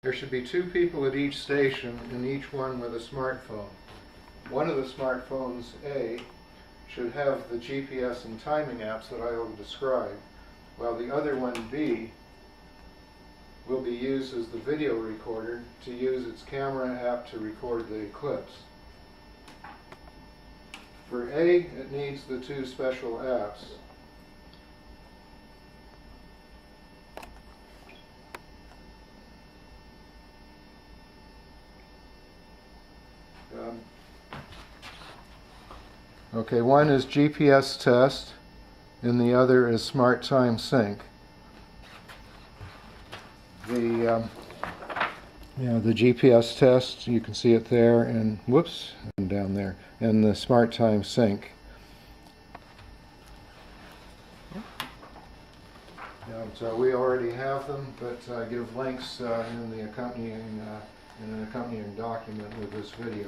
There should be 2 people at each station and each one with a smartphone. One of the smartphones, A, should have the GPS and timing apps that I will describe, while the other one, B, will be used as the video recorder to use its camera app to record the Eclipse. For A, it needs the 2 special apps. Okay, one is GPS test and the other is Smart Time Sync. The GPS test, you can see it there, and whoops, and down there, and the Smart Time Sync. So we already have them, but I give links in an accompanying document with this video.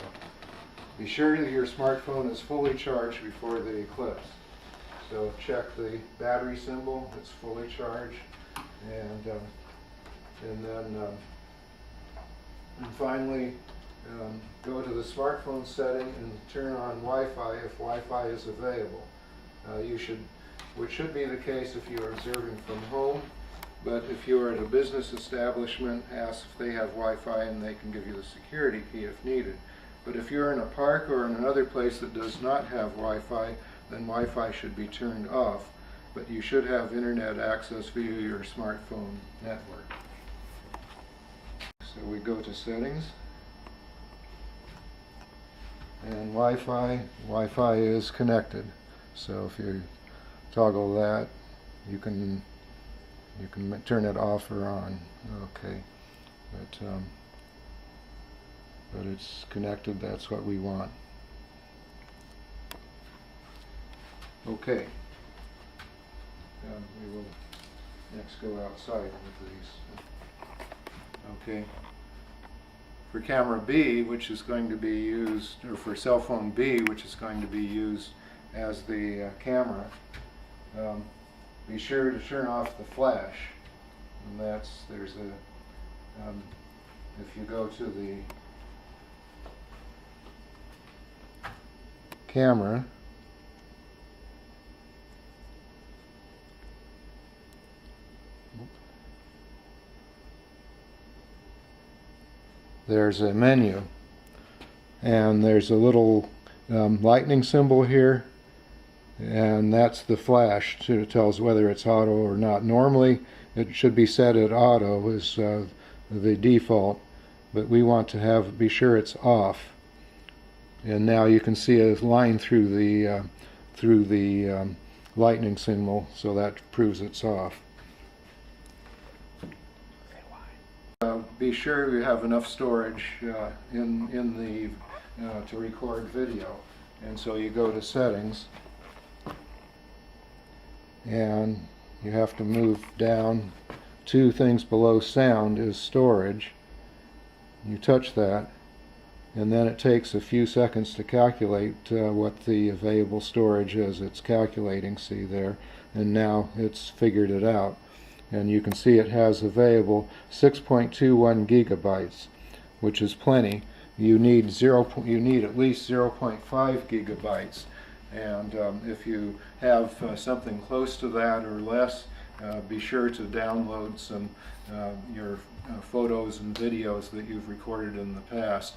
Be sure that your smartphone is fully charged before the Eclipse. So check the battery symbol; it's fully charged, and then finally go to the smartphone setting and turn on Wi-Fi if Wi-Fi is available. Which should be the case if you are observing from home, but if you are at a business establishment, ask if they have Wi-Fi and they can give you the security key if needed. But if you're in a park or in another place that does not have Wi-Fi, then Wi-Fi should be turned off, but you should have internet access via your smartphone network. So we go to settings, and Wi-Fi is connected. So if you toggle that, you can turn it off or on. Okay, but it's connected. That's what we want. Okay. We will next go outside with these. Okay. For camera B, which is going to be used, or for cell phone B, which is going to be used as the camera, be sure to turn off the flash. And there's a, if you go to the camera, there's a menu, and there's a little lightning symbol here, and that's the flash. It tells whether it's auto or not. Normally it should be set at auto as the default, but we want to be sure it's off. And now you can see a line through the lightning symbol, so that proves it's off. Be sure you have enough storage to record video, and so you go to settings, and you have to move down. 2 things below sound is storage. You touch that, and then it takes a few seconds to calculate what the available storage is. It's calculating, see there, and now it's figured it out. And you can see it has available 6.21 gigabytes, which is plenty. You need at least 0.5 gigabytes, and if you have something close to that or less, be sure to download some your photos and videos that you've recorded in the past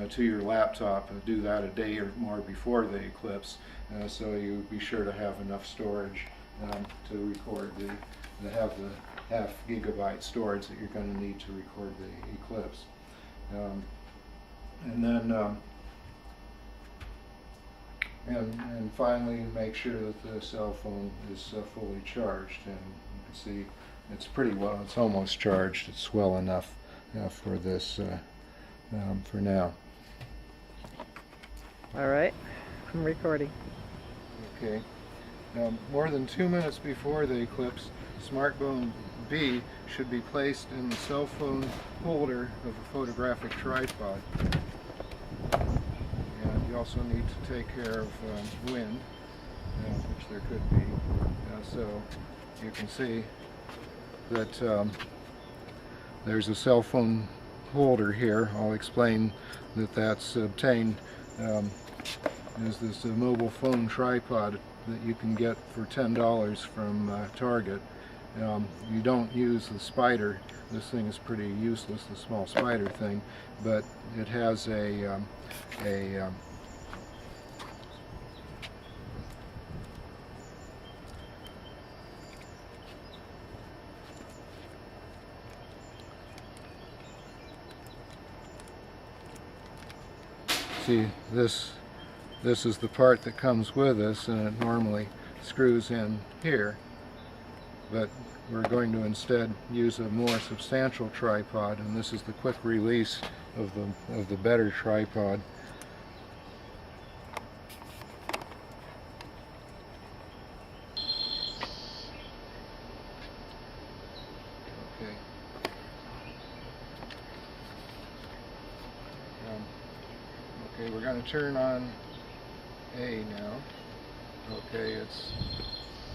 to your laptop. Do that a day or more before the Eclipse, so you be sure to have enough storage to record have the half gigabyte storage that you're going to need to record the Eclipse. And then and finally make sure that the cell phone is fully charged, and you can see it's pretty well, it's almost charged. It's well enough for this for now. Alright, I'm recording. Okay. More than 2 minutes before the Eclipse, smartphone B should be placed in the cell phone holder of a photographic tripod. And you also need to take care of wind, which there could be. So you can see that there's a cell phone holder here. I'll explain that that's obtained is this mobile phone tripod that you can get for $10 from Target. You don't use the spider. This thing is pretty useless, the small spider thing, but it has a see, this is the part that comes with this, and it normally screws in here, but we're going to instead use a more substantial tripod, and this is the quick release of the better tripod. Okay. Okay, we're going to turn on A now. Okay,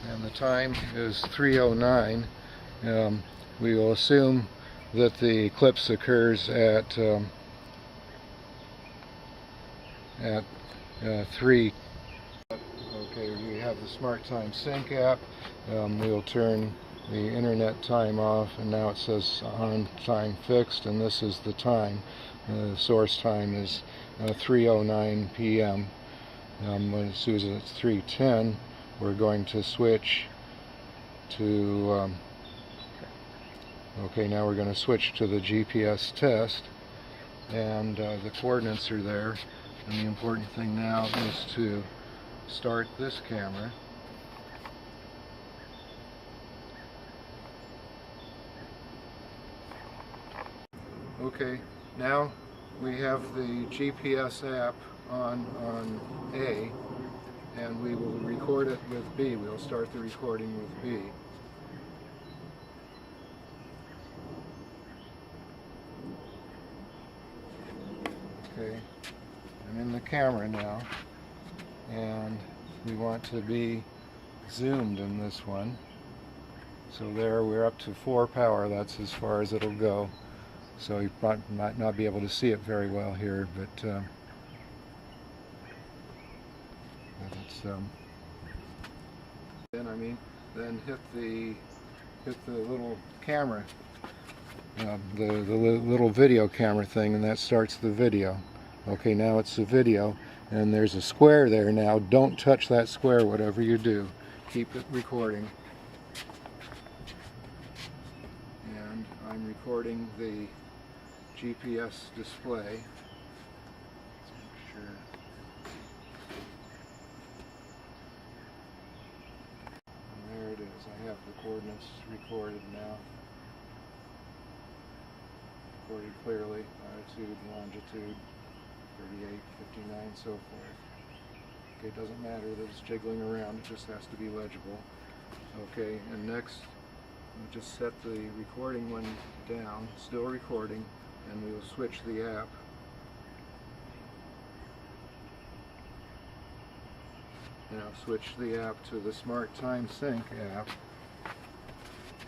and the time is 3:09. We will assume that the eclipse occurs at 3. Okay, we have the Smart Time Sync app. We'll turn the internet time off, and now it says on time fixed, and this is the time. The source time is 3:09 p.m. As soon as it's 3:10, we're going to switch to okay, now we're going to switch to the GPS test, and the coordinates are there, and the important thing now is to start this camera. Okay, now we have the GPS app on A, and we will record it with B. We'll start the recording with B. Okay, I'm in the camera now, and we want to be zoomed in this one. So there, we're up to 4 power. That's as far as it'll go. So you might not be able to see it very well here, but it's then hit the little camera, the little video camera thing, and that starts the video. Okay, now it's the video, and there's a square there now. Don't touch that square, whatever you do. Keep it recording. And I'm recording the GPS display. Let's make sure. And there it is. I have the coordinates recorded now. Recorded clearly. Latitude, longitude, 38, 59, so forth. Okay, it doesn't matter that it's jiggling around, it just has to be legible. Okay, and next, we'll just set the recording one down, still recording, and we will switch the app. Now switch the app to the Smart Time Sync app.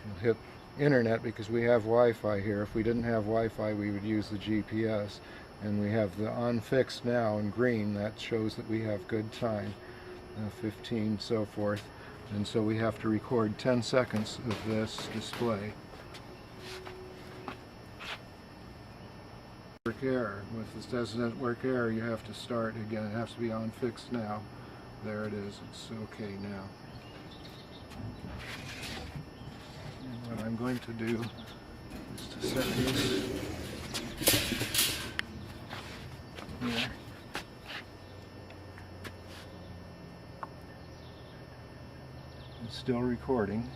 We'll hit internet because we have Wi-Fi here. If we didn't have Wi-Fi, we would use the GPS. And we have the on fixed now in green. That shows that we have good time, 15, so forth. And so we have to record 10 seconds of this display. Network error. With this does network error, you have to start again. It has to be on fixed now. There it is. It's okay now. And what I'm going to do is to set this here. It's still recording.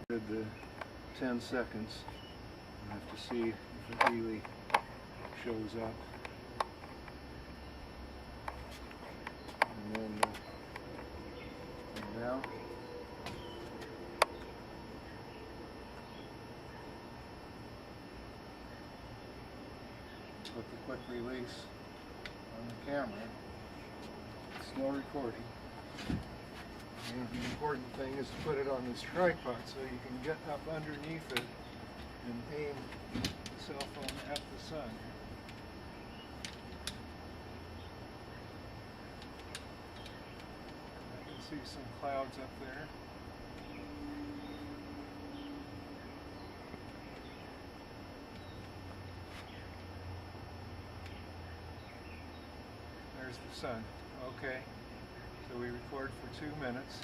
The 10 seconds. I have to see if it really shows up. And then now put the quick release on the camera. It's Still recording. And the important thing is to put it on this tripod so you can get up underneath it and aim the cell phone at the sun. I can see some clouds up there. There's the sun. Okay. So we record for 2 minutes.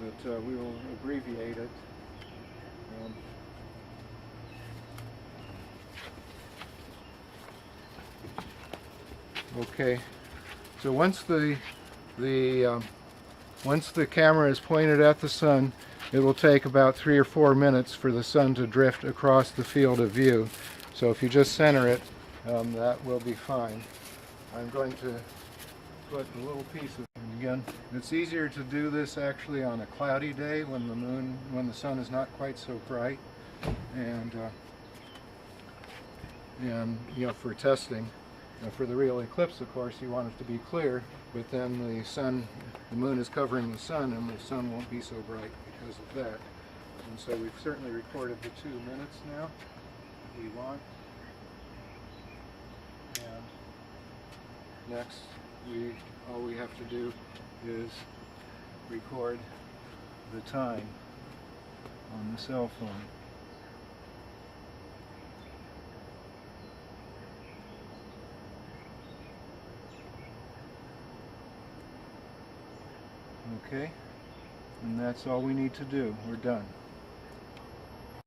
But we will abbreviate it. Okay. So once the camera is pointed at the sun, it will take about 3 or 4 minutes for the sun to drift across the field of view. So if you just center it, that will be fine. I'm going to put a little piece of, again, it's easier to do this actually on a cloudy day when the sun is not quite so bright, and you know, for testing. Now for the real eclipse, of course, you want it to be clear, but then the moon is covering the sun, and the sun won't be so bright because of that. And so we've certainly recorded the 2 minutes now that we want. And next, all we have to do is record the time on the cell phone. Okay, and that's all we need to do. We're done.